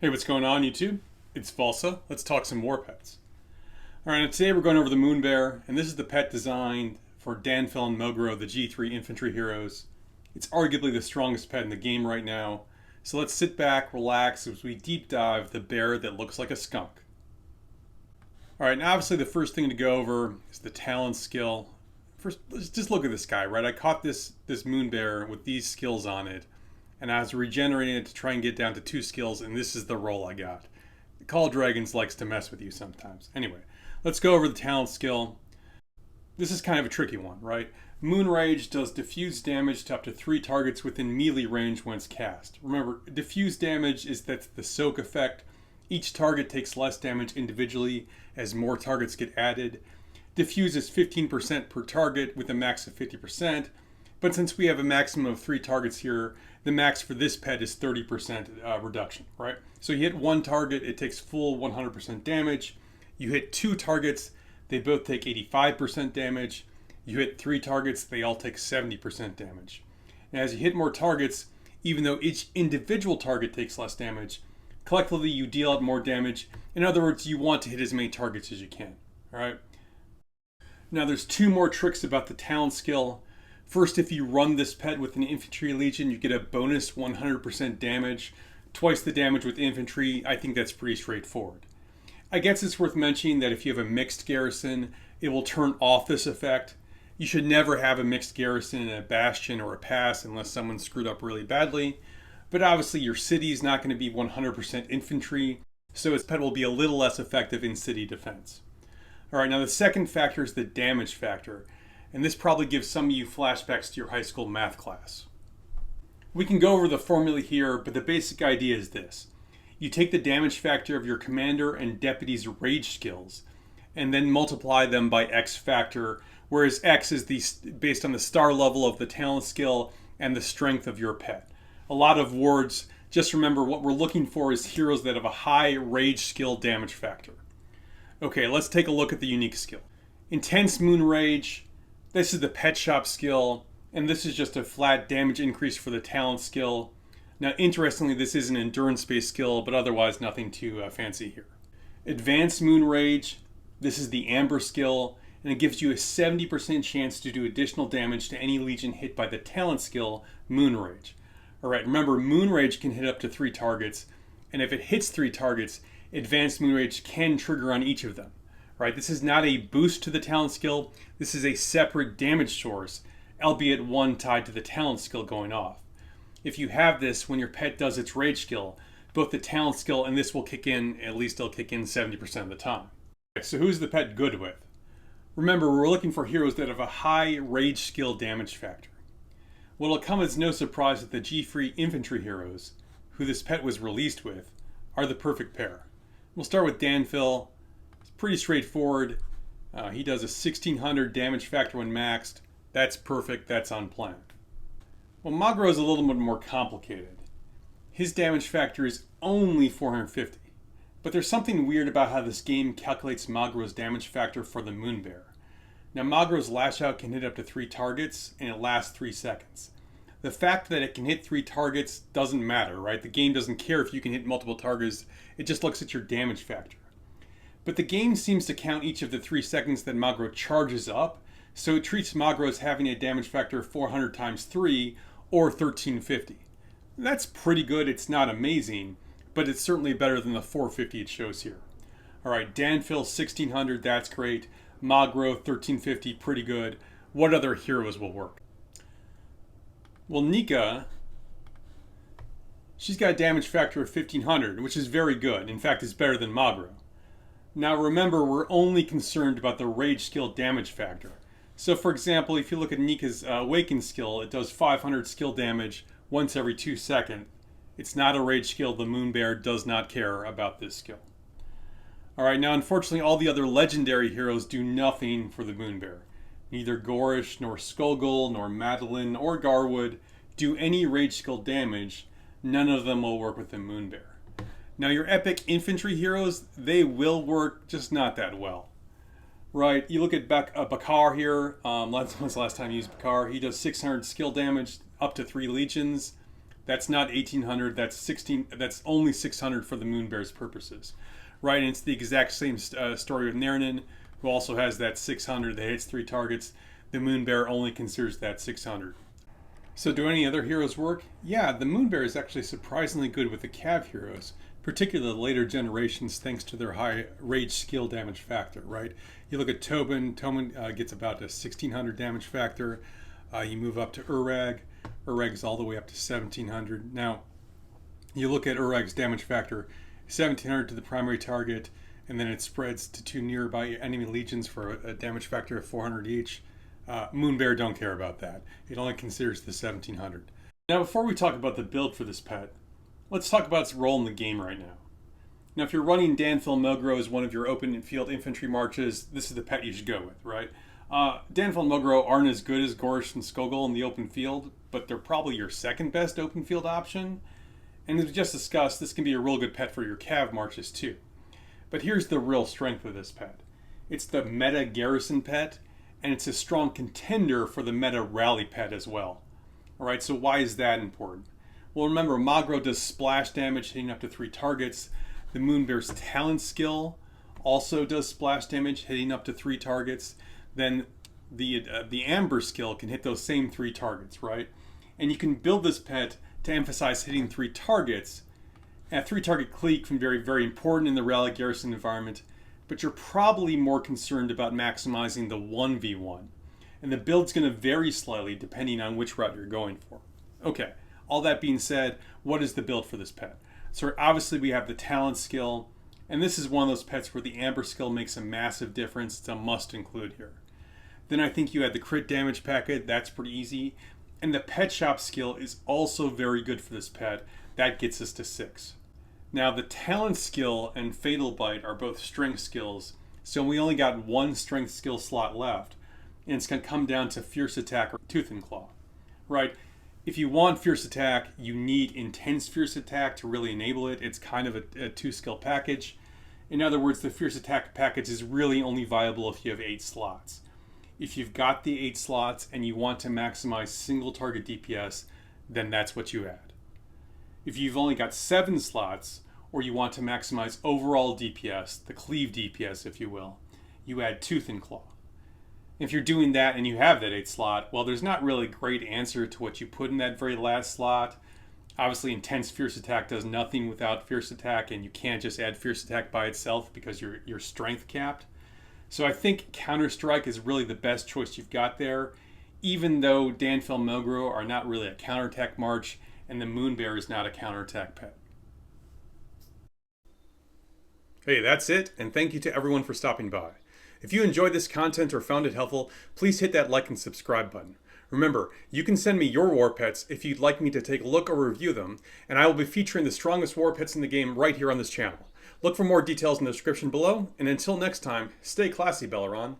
Hey, what's going on, YouTube? It's Valsa. Let's talk some Warpets. Alright, today we're going over the Moonbear, and this is the pet designed for Danfil and Mogro, the G3 infantry heroes. It's arguably the strongest pet in the game right now, so let's sit back, relax as we deep dive the bear that looks like a skunk. Alright, now obviously the first thing to go over is the talent skill. First, let's just look at this guy, right? I caught this Moonbear with these skills on it, and I was regenerating it to try and get down to 2 skills, and this is the roll I got. Call Dragons likes to mess with you sometimes. Anyway, let's go over the talent skill. This is kind of a tricky one, right? Moon Rage does diffuse damage to up to 3 targets within melee range when it's cast. Remember, diffuse damage is the soak effect. Each target takes less damage individually as more targets get added. Diffuse is 15% per target with a max of 50%. But since we have a maximum of 3 targets here, the max for this pet is 30% reduction, right? So you hit 1 target, it takes full 100% damage. You hit 2 targets, they both take 85% damage. You hit 3 targets, they all take 70% damage. Now as you hit more targets, even though each individual target takes less damage, collectively you deal out more damage. In other words, you want to hit as many targets as you can, all right? Now there's 2 more tricks about the talent skill. First, if you run this pet with an infantry legion, you get a bonus 100% damage. Twice the damage with infantry. I think that's pretty straightforward. I guess it's worth mentioning that if you have a mixed garrison, it will turn off this effect. You should never have a mixed garrison in a bastion or a pass unless someone screwed up really badly. But obviously your city is not going to be 100% infantry, so its pet will be a little less effective in city defense. Alright, now the second factor is the damage factor. And this probably gives some of you flashbacks to your high school math class. We can go over the formula here, but the basic idea is this. You take the damage factor of your commander and deputy's rage skills, and then multiply them by X factor, whereas X is based on the star level of the talent skill and the strength of your pet. A lot of words, just remember what we're looking for is heroes that have a high rage skill damage factor. Okay, let's take a look at the unique skill. Intense Moon Rage. This is the pet shop skill, and this is just a flat damage increase for the talent skill. Now, interestingly, this is an endurance-based skill, but otherwise nothing too fancy here. Advanced Moon Rage, this is the Amber skill, and it gives you a 70% chance to do additional damage to any legion hit by the talent skill, Moon Rage. Alright, remember, Moon Rage can hit up to 3 targets, and if it hits 3 targets, Advanced Moon Rage can trigger on each of them. Right, this is not a boost to the talent skill, this is a separate damage source, albeit one tied to the talent skill going off. If you have this when your pet does its rage skill, both the talent skill and this will kick in, at least it'll kick in 70% of the time. Okay, so who's the pet good with? Remember, we're looking for heroes that have a high rage skill damage factor. Well, it'll come as no surprise that the G3 infantry heroes, who this pet was released with, are the perfect pair. We'll start with Danfil. Pretty straightforward. He does a 1600 damage factor when maxed. That's perfect, that's on plan. Well, Mogro is a little bit more complicated. His damage factor is only 450. But there's something weird about how this game calculates Mogro's damage factor for the Moonbear. Now, Mogro's lash out can hit up to 3 targets, and it lasts 3 seconds. The fact that it can hit 3 targets doesn't matter, right? The game doesn't care if you can hit multiple targets, it just looks at your damage factor. But the game seems to count each of the 3 seconds that Mogro charges up, so it treats Mogro as having a damage factor of 400 times 3, or 1350. That's pretty good, it's not amazing, but it's certainly better than the 450 it shows here. Alright, Danfil 1600, that's great. Mogro 1350, pretty good. What other heroes will work? Well, Nika, she's got a damage factor of 1500, which is very good. In fact, it's better than Mogro. Now remember, we're only concerned about the rage skill damage factor. So for example, if you look at Nika's Awaken skill, it does 500 skill damage once every 2 seconds. It's not a rage skill, the Moonbear does not care about this skill. Alright, now unfortunately all the other legendary heroes do nothing for the Moonbear. Neither Gorish, nor Skullgirl, nor Madeline, or Garwood do any rage skill damage. None of them will work with the Moonbear. Now your epic infantry heroes, they will work, just not that well. Right, you look at Bakar here, when's the last time you used Bakar? He does 600 skill damage, up to 3 legions. That's not 1800. That's 16. That's only 600 for the Moonbear's purposes, right? And it's the exact same story with Naranin, who also has that 600 that hits 3 targets. The Moonbear only considers that 600. So do any other heroes work? Yeah, the Moonbear is actually surprisingly good with the Cav heroes, particularly the later generations thanks to their high rage skill damage factor, right? You look at Tobin gets about a 1600 damage factor. You move up to Urag. Urag's all the way up to 1700. Now, you look at Urag's damage factor, 1700 to the primary target, and then it spreads to 2 nearby enemy legions for a damage factor of 400 each. Moonbear don't care about that. It only considers the 1700. Now, before we talk about the build for this pet, let's talk about its role in the game right now. Now, if you're running Danfil Mogro as one of your open field infantry marches, this is the pet you should go with, right? Danfil and Mogro aren't as good as Gorish and Skogul in the open field, but they're probably your second best open field option. And as we just discussed, this can be a real good pet for your Cav marches too. But here's the real strength of this pet. It's the meta garrison pet, and it's a strong contender for the meta rally pet as well. Alright, so why is that important? Well, remember, Mogro does splash damage hitting up to 3 targets. The Moonbear's talent skill also does splash damage hitting up to 3 targets. Then the Amber skill can hit those same 3 targets, right? And you can build this pet to emphasize hitting 3 targets. And a 3-target clique can be very, very important in the rally garrison environment, but you're probably more concerned about maximizing the 1v1. And the build's going to vary slightly depending on which route you're going for. Okay, all that being said, what is the build for this pet? So obviously we have the talent skill, and this is one of those pets where the Amber skill makes a massive difference. It's a must include here. Then I think you had the crit damage packet. That's pretty easy. And the pet shop skill is also very good for this pet. That gets us to 6. Now the talent skill and fatal bite are both strength skills. So we only got 1 strength skill slot left. And it's going to come down to fierce attack or tooth and claw, right? If you want fierce attack, you need intense fierce attack to really enable it. It's kind of a 2-skill package. In other words, the fierce attack package is really only viable if you have 8 slots. If you've got the 8 slots and you want to maximize single target DPS, then that's what you add. If you've only got 7 slots, or you want to maximize overall DPS, the cleave DPS if you will, you add tooth and claw. If you're doing that and you have that 8 slot, well, there's not really a great answer to what you put in that very last slot. Obviously, intense fierce attack does nothing without fierce attack, and you can't just add fierce attack by itself because you're strength capped. So I think Counter-Strike is really the best choice you've got there, even though Danfil and Mogro are not really a counterattack march, and the Moonbear is not a counterattack pet. Hey, that's it, and thank you to everyone for stopping by. If you enjoyed this content or found it helpful, please hit that like and subscribe button. Remember, you can send me your war pets if you'd like me to take a look or review them, and I will be featuring the strongest war pets in the game right here on this channel. Look for more details in the description below, and until next time, stay classy, Belleron.